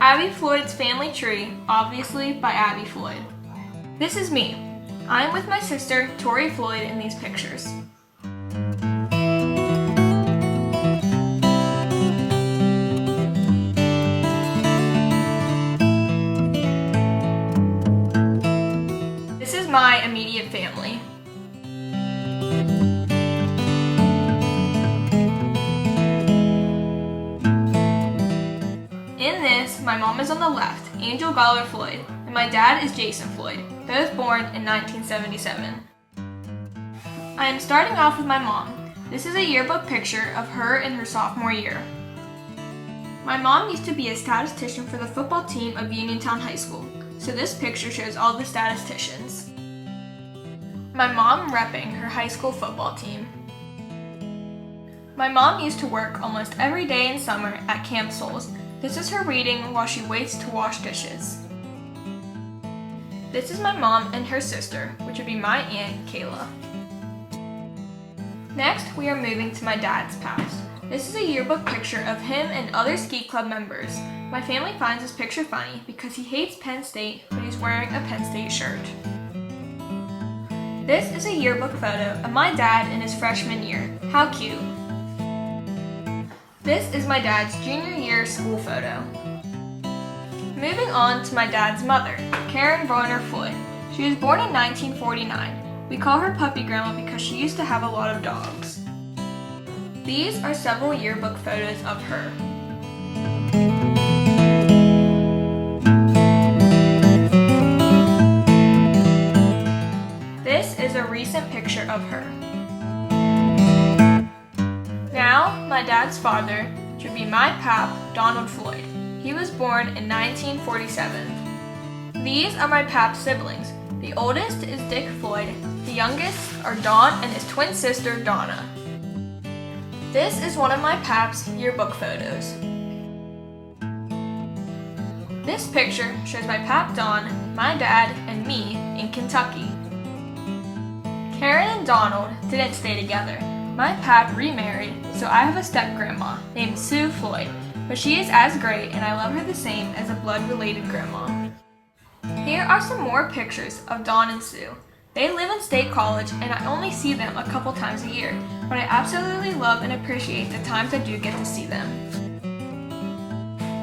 Abby Floyd's Family Tree, obviously by Abby Floyd. This is me. I am with my sister, Tori Floyd, in these pictures. This is my immediate family. In this, my mom is on the left, Angel Goller Floyd, and my dad is Jason Floyd, both born in 1977. I am starting off with my mom. This is a yearbook picture of her in her sophomore year. My mom used to be a statistician for the football team of Uniontown High School, so this picture shows all the statisticians. My mom repping her high school football team. My mom used to work almost every day in summer at Camp Souls. This is her reading while she waits to wash dishes. This is my mom and her sister, which would be my aunt, Kayla. Next, we are moving to my dad's past. This is a yearbook picture of him and other ski club members. My family finds this picture funny because he hates Penn State, but he's wearing a Penn State shirt. This is a yearbook photo of my dad in his freshman year. How cute! This is my dad's junior year school photo. Moving on to my dad's mother, Karen Varner Floyd. She was born in 1949. We call her Puppy Grandma because she used to have a lot of dogs. These are several yearbook photos of her. This is a recent picture of her. Now, my dad's father, which would be my pap, Donald Floyd. He was born in 1947. These are my pap's siblings. The oldest is Dick Floyd. The youngest are Don and his twin sister, Donna. This is one of my pap's yearbook photos. This picture shows my pap, Don, my dad, and me in Kentucky. Karen and Donald didn't stay together. My pap remarried, so I have a step-grandma named Sue Floyd, but she is as great and I love her the same as a blood-related grandma. Here are some more pictures of Don and Sue. They live in State College and I only see them a couple times a year, but I absolutely love and appreciate the times I do get to see them.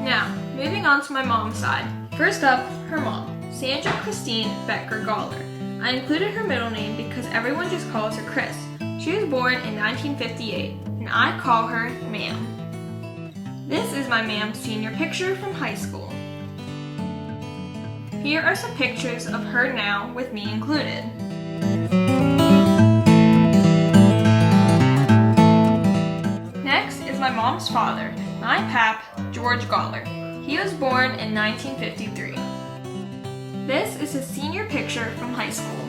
Now, moving on to my mom's side. First up, her mom, Sandra Christine Becker Goller. I included her middle name because everyone just calls her Chris. She was born in 1958, and I call her Ma'am. This is my ma'am's senior picture from high school. Here are some pictures of her now with me included. Next is my mom's father, my pap, George Goller. He was born in 1953. This is his senior picture from high school.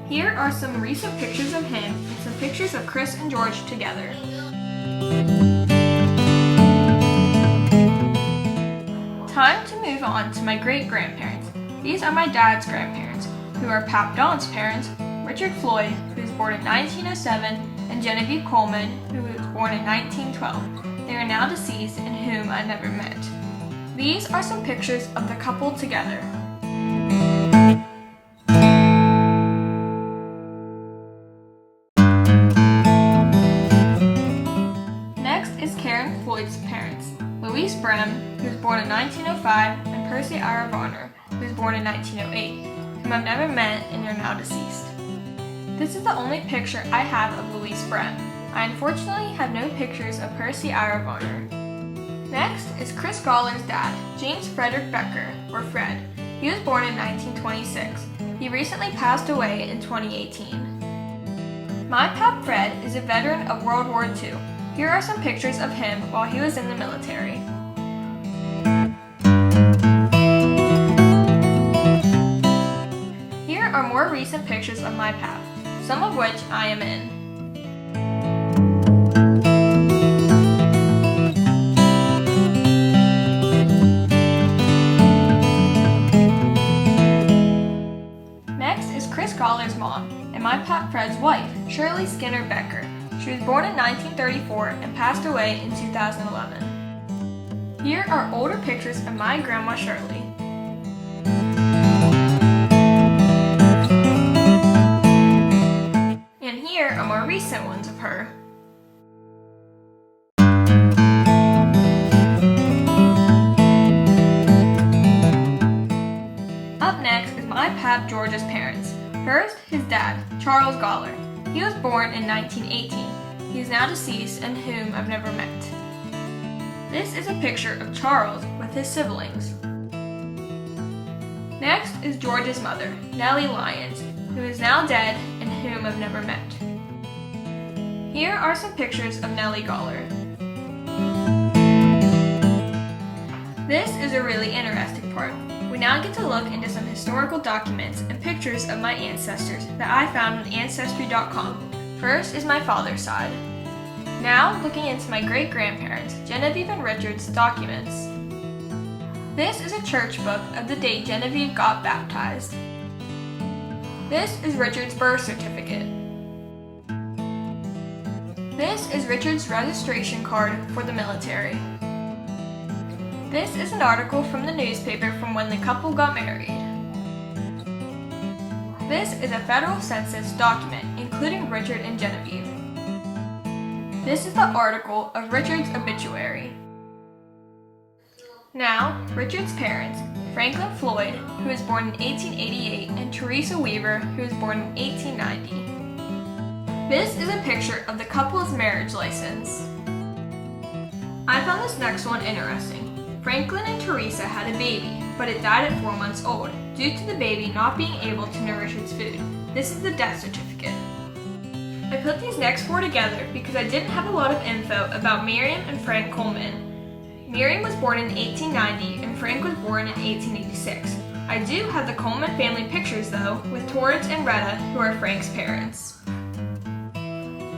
Here are some recent pictures of him and some pictures of Chris and George together. Time to move on to my great-grandparents. These are my dad's grandparents, who are Pap Don's parents, Richard Floyd, who was born in 1907, and Genevieve Coleman, who was born in 1912. They are now deceased and whom I never met. These are some pictures of the couple together. Karen Floyd's parents, Louise Brem, who was born in 1905, and Percy Ira Varner, who was born in 1908, whom I've never met and are now deceased. This is the only picture I have of Louise Brem. I unfortunately have no pictures of Percy Ira Varner. Next is Chris Goller's dad, James Frederick Becker, or Fred. He was born in 1926. He recently passed away in 2018. My pap Fred is a veteran of World War II. Here are some pictures of him while he was in the military. Here are more recent pictures of my pap, some of which I am in. Next is Chris Goller's mom and my pap Fred's wife, Shirley Skinner Becker. She was born in 1934 and passed away in 2011. Here are older pictures of my Grandma Shirley. And here are more recent ones of her. Up next is my Pap George's parents. First, his dad, Charles Goller. He was born in 1918. He is now deceased and whom I've never met. This is a picture of Charles with his siblings. Next is George's mother, Nellie Lyons, who is now dead and whom I've never met. Here are some pictures of Nellie Goller. This is a really interesting part. We now get to look into some historical documents and pictures of my ancestors that I found on Ancestry.com. First is my father's side. Now looking into my great-grandparents, Genevieve and Richard's documents. This is a church book of the date Genevieve got baptized. This is Richard's birth certificate. This is Richard's registration card for the military. This is an article from the newspaper from when the couple got married. This is a federal census document including Richard and Genevieve. This is the article of Richard's obituary. Now, Richard's parents, Franklin Floyd, who was born in 1888, and Teresa Weaver, who was born in 1890. This is a picture of the couple's marriage license. I found this next one interesting. Franklin and Teresa had a baby, but it died at 4 months old, due to the baby not being able to nourish its food. This is the death certificate. I put these next four together because I didn't have a lot of info about Miriam and Frank Coleman. Miriam was born in 1890 and Frank was born in 1886. I do have the Coleman family pictures though, with Torrance and Retta, who are Frank's parents.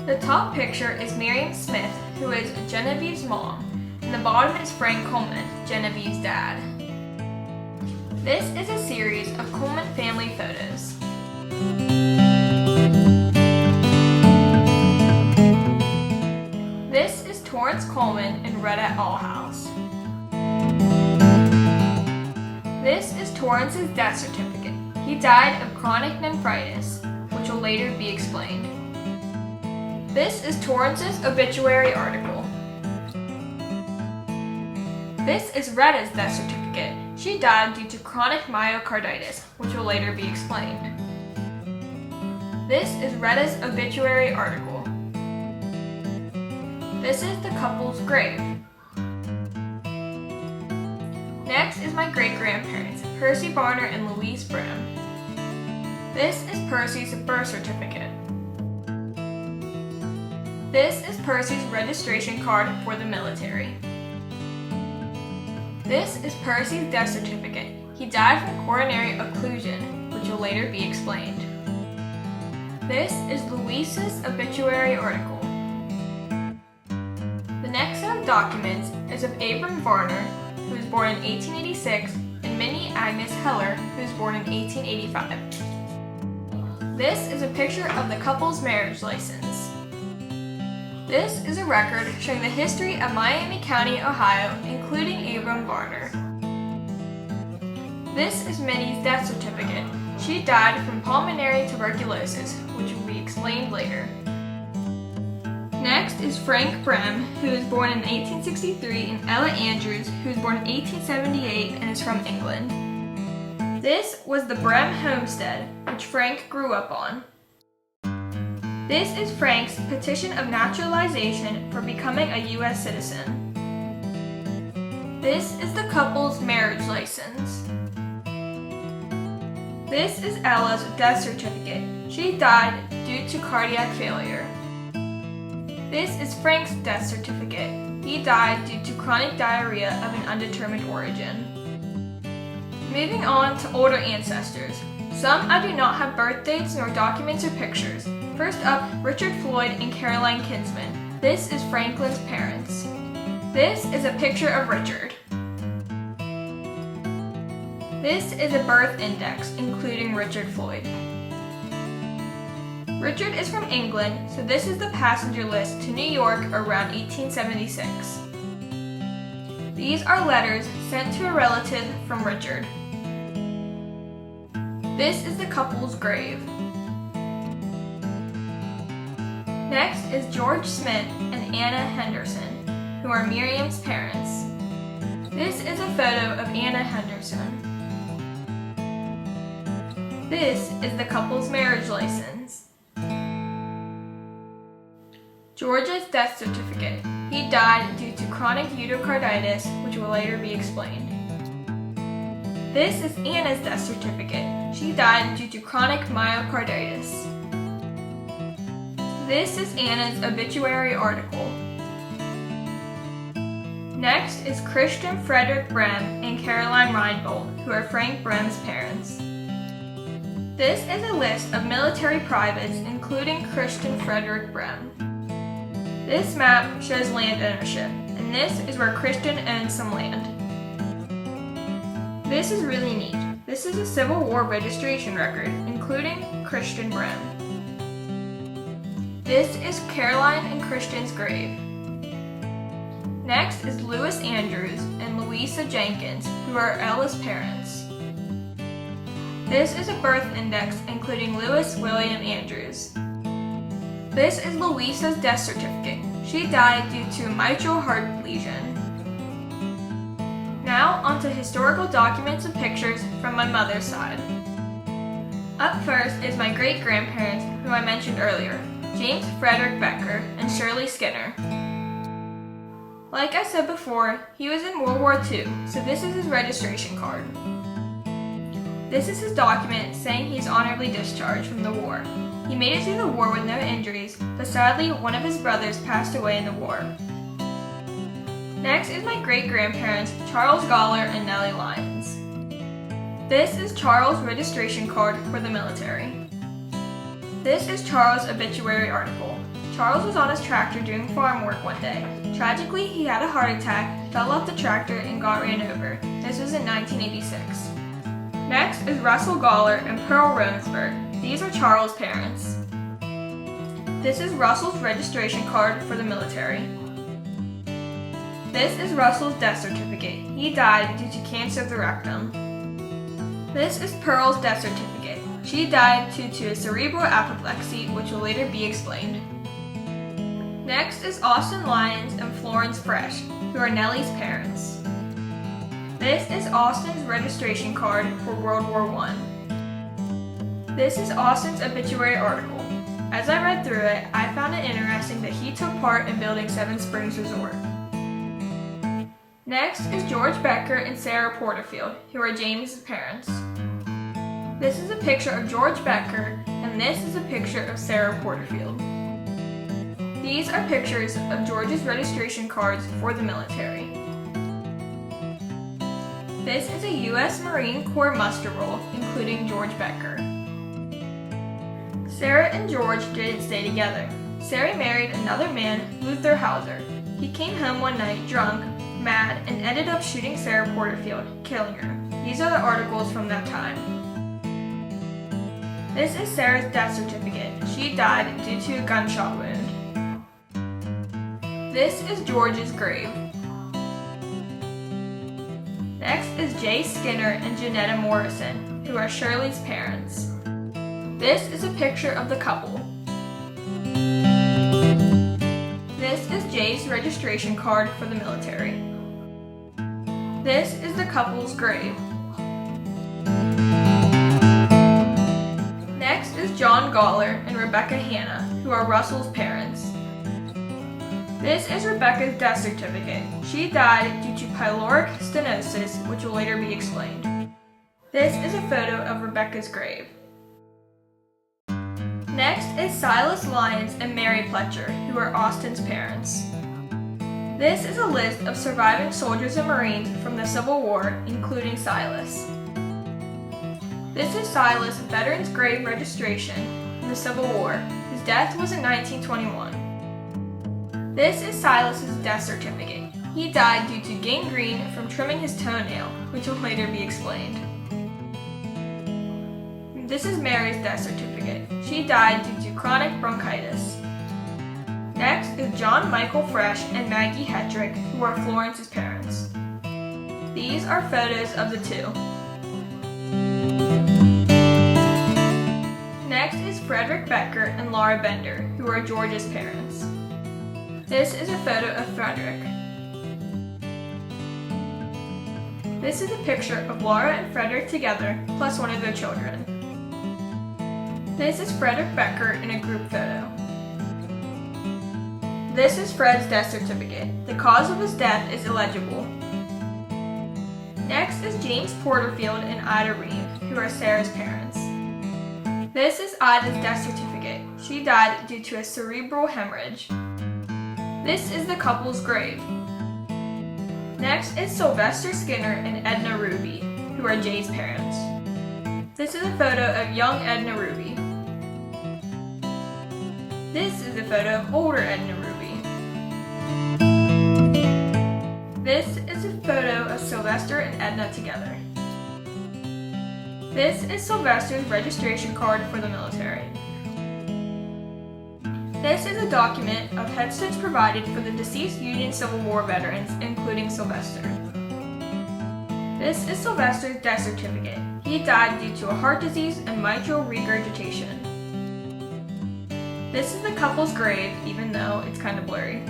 The top picture is Miriam Smith, who is Genevieve's mom, and the bottom is Frank Coleman, Genevieve's dad. This is a series of Coleman family photos. This is Torrance Coleman and Retta Allhouse. This is Torrance's death certificate. He died of chronic nephritis, which will later be explained. This is Torrance's obituary article. This is Retta's death certificate. She died due to chronic myocarditis, which will later be explained. This is Retta's obituary article. This is the couple's grave. Next is my great-grandparents, Percy Barner and Louise Brim. This is Percy's birth certificate. This is Percy's registration card for the military. This is Percy's death certificate. He died from coronary occlusion, which will later be explained. This is Louise's obituary article. The next set of documents is of Abram Varner, who was born in 1886, and Minnie Agnes Heller, who was born in 1885. This is a picture of the couple's marriage license. This is a record showing the history of Miami County, Ohio, including Abram Varner. This is Minnie's death certificate. She died from pulmonary tuberculosis, which will be explained later. Next is Frank Brim, who was born in 1863, and Ella Andrews, who was born in 1878 and is from England. This was the Brim homestead, which Frank grew up on. This is Frank's petition of naturalization for becoming a U.S. citizen. This is the couple's marriage license. This is Ella's death certificate. She died due to cardiac failure. This is Frank's death certificate. He died due to chronic diarrhea of an undetermined origin. Moving on to older ancestors. Some I do not have birth dates nor documents or pictures. First up, Richard Floyd and Caroline Kinsman. This is Franklin's parents. This is a picture of Richard. This is a birth index, including Richard Floyd. Richard is from England, so this is the passenger list to New York around 1876. These are letters sent to a relative from Richard. This is the couple's grave. Next is George Smith and Anna Henderson, who are Miriam's parents. This is a photo of Anna Henderson. This is the couple's marriage license. George's death certificate. He died due to chronic endocarditis, which will later be explained. This is Anna's death certificate. She died due to chronic myocarditis. This is Anna's obituary article. Next is Christian Frederick Brehm and Caroline Reinbold, who are Frank Brehm's parents. This is a list of military privates, including Christian Frederick Brehm. This map shows land ownership, and this is where Christian owns some land. This is really neat. This is a Civil War registration record, including Christian Brehm. This is Caroline and Christian's grave. Next is Louis Andrews and Louisa Jenkins, who are Ella's parents. This is a birth index, including Louis William Andrews. This is Louisa's death certificate. She died due to mitral heart lesion. Now onto historical documents and pictures from my mother's side. Up first is my great-grandparents, who I mentioned earlier, James Frederick Becker and Shirley Skinner. Like I said before, he was in World War II, so this is his registration card. This is his document saying he's honorably discharged from the war. He made it through the war with no injuries, but sadly one of his brothers passed away in the war. Next is my great-grandparents, Charles Goller and Nellie Lyons. This is Charles' registration card for the military. This is Charles' obituary article. Charles was on his tractor doing farm work one day. Tragically, he had a heart attack, fell off the tractor, and got ran over. This was in 1986. Next is Russell Goller and Pearl Rosberg. These are Charles' parents. This is Russell's registration card for the military. This is Russell's death certificate. He died due to cancer of the rectum. This is Pearl's death certificate. She died due to a cerebral apoplexy, which will later be explained. Next is Austin Lyons and Florence Fresh, who are Nellie's parents. This is Austin's registration card for World War I. This is Austin's obituary article. As I read through it, I found it interesting that he took part in building Seven Springs Resort. Next is George Becker and Sarah Porterfield, who are James's parents. This is a picture of George Becker, and this is a picture of Sarah Porterfield. These are pictures of George's registration cards for the military. This is a U.S. Marine Corps muster roll, including George Becker. Sarah and George didn't stay together. Sarah married another man, Luther Hauser. He came home one night drunk, mad, and ended up shooting Sarah Porterfield, killing her. These are the articles from that time. This is Sarah's death certificate. She died due to a gunshot wound. This is George's grave. Next is Jay Skinner and Janetta Morrison, who are Shirley's parents. This is a picture of the couple. This is Jay's registration card for the military. This is the couple's grave. Next is John Goller and Rebecca Hanna, who are Russell's parents. This is Rebecca's death certificate. She died due to pyloric stenosis, which will later be explained. This is a photo of Rebecca's grave. Next is Silas Lyons and Mary Pletcher, who are Austin's parents. This is a list of surviving soldiers and Marines from the Civil War, including Silas. This is Silas' Veterans Grave registration from the Civil War. His death was in 1921. This is Silas's death certificate. He died due to gangrene from trimming his toenail, which will later be explained. This is Mary's death certificate. She died due to chronic bronchitis. Next is John Michael Fresh and Maggie Hetrick, who are Florence's parents. These are photos of the two. Next is Frederick Becker and Laura Bender, who are George's parents. This is a photo of Frederick. This is a picture of Laura and Frederick together, plus one of their children. This is Frederick Becker in a group photo. This is Fred's death certificate. The cause of his death is illegible. Next is James Porterfield and Ida Ream, who are Sarah's parents. This is Ida's death certificate. She died due to a cerebral hemorrhage. This is the couple's grave. Next is Sylvester Skinner and Edna Ruby, who are Jay's parents. This is a photo of young Edna Ruby. This is a photo of older Edna Ruby. This is a photo of Sylvester and Edna together. This is Sylvester's registration card for the military. This is a document of headstones provided for the deceased Union Civil War veterans, including Sylvester. This is Sylvester's death certificate. He died due to a heart disease and mitral regurgitation. This is the couple's grave, even though it's kind of blurry.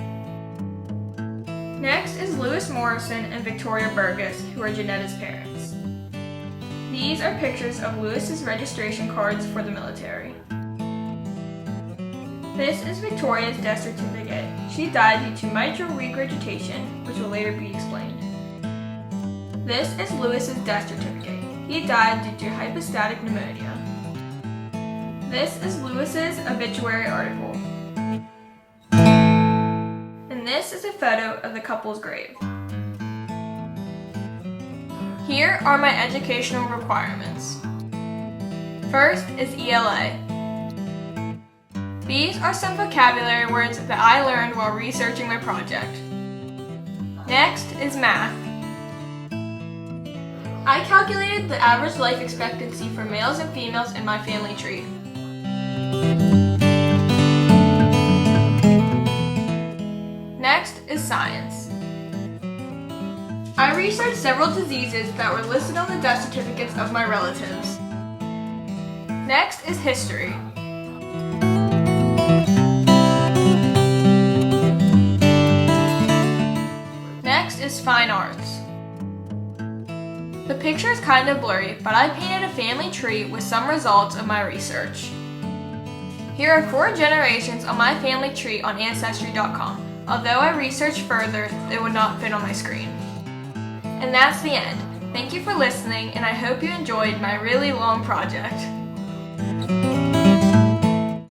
Next is Lewis Morrison and Victoria Burgess, who are Janetta's parents. These are pictures of Lewis's registration cards for the military. This is Victoria's death certificate. She died due to mitral regurgitation, which will later be explained. This is Lewis's death certificate. He died due to hypostatic pneumonia. This is Lewis's obituary article. And this is a photo of the couple's grave. Here are my educational requirements. First is ELA. These are some vocabulary words that I learned while researching my project. Next is math. I calculated the average life expectancy for males and females in my family tree. Next is science. I researched several diseases that were listed on the death certificates of my relatives. Next is history. Next is fine arts. The picture is kind of blurry, but I painted a family tree with some results of my research. Here are 4 generations on my family tree on Ancestry.com. Although I researched further, it would not fit on my screen. And that's the end. Thank you for listening, and I hope you enjoyed my really long project.